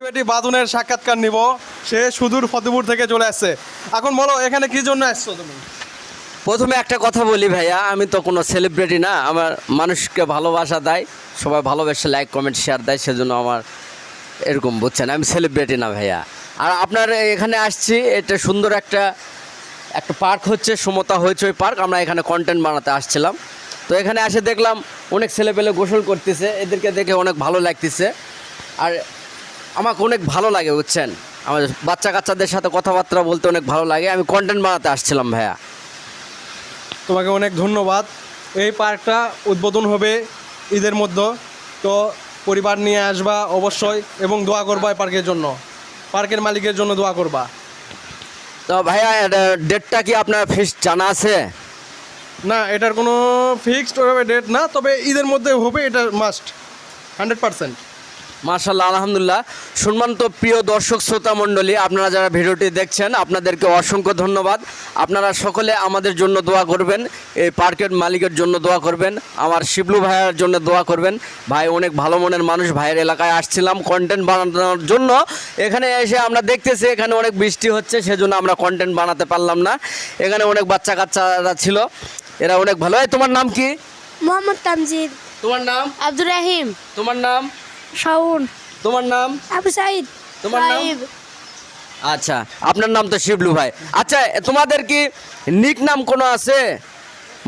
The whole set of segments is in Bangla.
বেটি বাদুনের সাক্ষাৎকার নিব। সে সুদূর ফতেপুর থেকে চলে আসছে। এখন বলো এখানে কি জন্য আসছো তুমি? প্রথমে একটা কথা বলি ভাইয়া, আমি তো কোনো সেলিব্রিটি না। আমার মানুষকে ভালোবাসা দেয়, সবাই ভালোবেসে লাইক কমেন্ট শেয়ার দেয়, সেজন্য আমার এরকম বুঝছেন, আমি সেলিব্রিটি না ভাইয়া। আর আপনার এখানে আসছি, এটা সুন্দর একটা পার্ক হচ্ছে, সমতা হয়েছে ওই পার্ক। আমরা এখানে কন্টেন্ট বানাতে আসছিলাম, তো এখানে এসে দেখলাম অনেক ছেলেপেলে গোসল করতেছে, এদেরকে দেখে অনেক ভালো লাগতেছে। আর আমাকে অনেক ভালো লাগে বুঝছেন, আমার বাচ্চা কাচ্চাদের সাথে কথাবার্তা বলতে অনেক ভালো লাগে। আমি কন্টেন্ট বানাতে আসছিলাম ভাইয়া। তোমাকে অনেক ধন্যবাদ। এই পার্কটা উদ্বোধন হবে ঈদের মধ্যে, তো পরিবার নিয়ে আসবা অবশ্যই, এবং দোয়া করবা এই পার্কের জন্য, পার্কের মালিকের জন্য দোয়া করবা। তো ভাইয়া ডেটটা কি আপনার ফিক্সড জানা আছে? না, এটার কোনো ফিক্সড ওইভাবে ডেট না, তবে ঈদের মধ্যে হবে, এটা মাস্ট 100%। মাশাআল্লাহ, আলহামদুলিল্লাহ। সম্মানিত প্রিয় দর্শক শ্রোতা মণ্ডলী, আপনারা যারা ভিডিওটি দেখছেন, আপনাদেরকে অসংখ্য ধন্যবাদ। আপনারা সকলে আমাদের জন্য দোয়া করবেন, এই পার্কের মালিকের জন্য দোয়া করবেন, আমার শিবলু ভাইয়ের জন্য দোয়া করবেন। ভাই অনেক ভালো মনের মানুষ, ভাইয়ের এলাকায় আসছিলাম কন্টেন্ট বানানোর জন্য। এখানে এসে আমরা দেখতেছি এখানে অনেক বৃষ্টি হচ্ছে, সেজন্য আমরা কন্টেন্ট বানাতে পারলাম না। এখানে অনেক বাচ্চা কাচ্চারা ছিল, এরা অনেক ভালো। তোমার নাম কি? মোহাম্মদ তামজিদ। তোমার নাম? আব্দুর রাহিম। তোমার নাম? শাওন। তোমার নাম? আবু সাইদ। তোমার নাম? আচ্ছা, আপনার নাম তো শিবলু ভাই। আচ্ছা, তোমাদের কি নিক নাম কোনো আছে,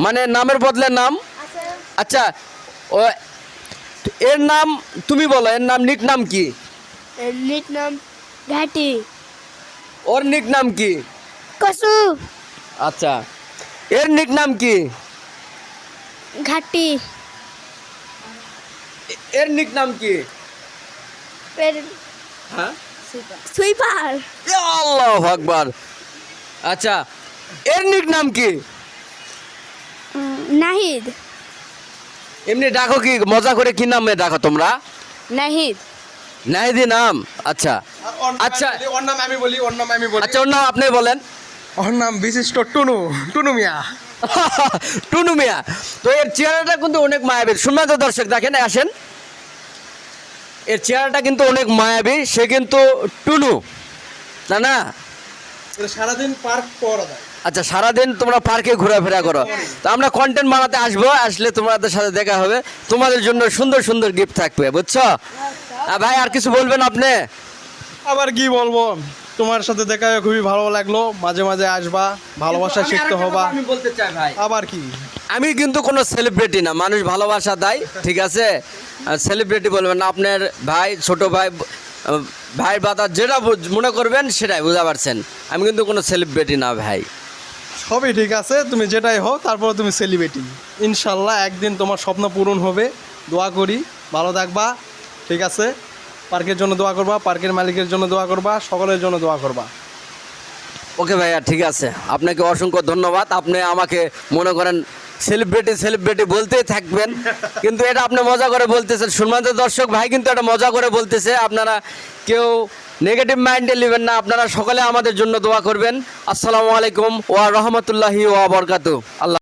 মানে নামের বদলে নাম? আচ্ছা, ও এর নাম তুমি বলো, এর নাম নিক নাম কি? নিক নাম ঘাটি। ওর নিক নাম কি? কসু। আচ্ছা, এর নিক নাম কি? ঘাটি। এর নিক নাম কি? হ্যাঁ, সুইপার। আল্লাহু আকবার। আচ্ছা, এর নিক নাম কি? নাহিদ। এমনি ডাকো কি, মজা করে কি নামে ডাকো তোমরা? নাহিদ। নাহিদি নাম। আচ্ছা আচ্ছা ওর নাম আমি বলি, ওর নাম আমি বলি। আচ্ছা, ওর নাম আপনি বলেন। ওর নাম বিশিষ্ট টুনু, টুনু মিয়া। টুনু মিয়া। তো এর চেহারাটা কিন্তু অনেক মায়াবী। সম্মানিত দর্শক দেখেন, আসেন, এর চেহারাটা কিন্তু অনেক মায়াবী। সে কিন্তু টুনু, না না? এটা সারাদিন পার্ক পড়া দেয়। আচ্ছা, সারাদিন তোমরা পার্কে ঘোরাফেরা করো, তো আমরা কন্টেন্ট বানাতে আসবো, আসলে তোমাদের সাথে দেখা হবে, তোমাদের জন্য সুন্দর সুন্দর গিফট থাকবে, বুঝছো? ভাই আর কিছু বলবেন আপনি? আবার কি বলবো, তোমার সাথে দেখা হয়ে খুবই ভালো লাগলো। মাঝে মাঝে আসবা, ভালোবাসা শিখতে হবা। আমি বলতে চাই ভাই, আবার কি, আমি কিন্তু কোনো সেলিব্রিটি না, মানুষ ভালোবাসা দেয়, ঠিক আছে? সেলিব্রিটি বলবেন না, আপনার ভাই, ছোট ভাই, ভাই বাদা যেটা মনে করবেন সেটাই, বুঝতে পারছেন? আমি কিন্তু কোনো সেলিব্রিটি না ভাই। সবই ঠিক আছে, তুমি যেটাই হোক, তারপরে তুমি সেলিব্রিটি। ইনশাল্লাহ একদিন তোমার স্বপ্ন পূরণ হবে, দোয়া করি। ভালো থাকবা, ঠিক আছে? পার্কের জন্য দোয়া করবা, পার্কের মালিকের জন্য দোয়া করবা, সকলের জন্য দোয়া করবা। ওকে ভাইয়া, ঠিক আছে, আপনাকে অসংখ্য ধন্যবাদ। আপনি আমাকে মনে করেন সেলিব্রিটি সেলিব্রিটি বলতেই থাকবেন, কিন্তু এটা আপনি মজা করে বলতেছেন। সম্মানিত দর্শক, ভাই কিন্তু এটা মজা করে বলতেছে, আপনারা কেউ নেগেটিভ মাইন্ডে নেবেন না। আপনারা সকলে আমাদের জন্য দোয়া করবেন। আসসালামু আলাইকুম ওয়া রাহমাতুল্লাহি ওয়া বারাকাতুহু। আল্লাহ।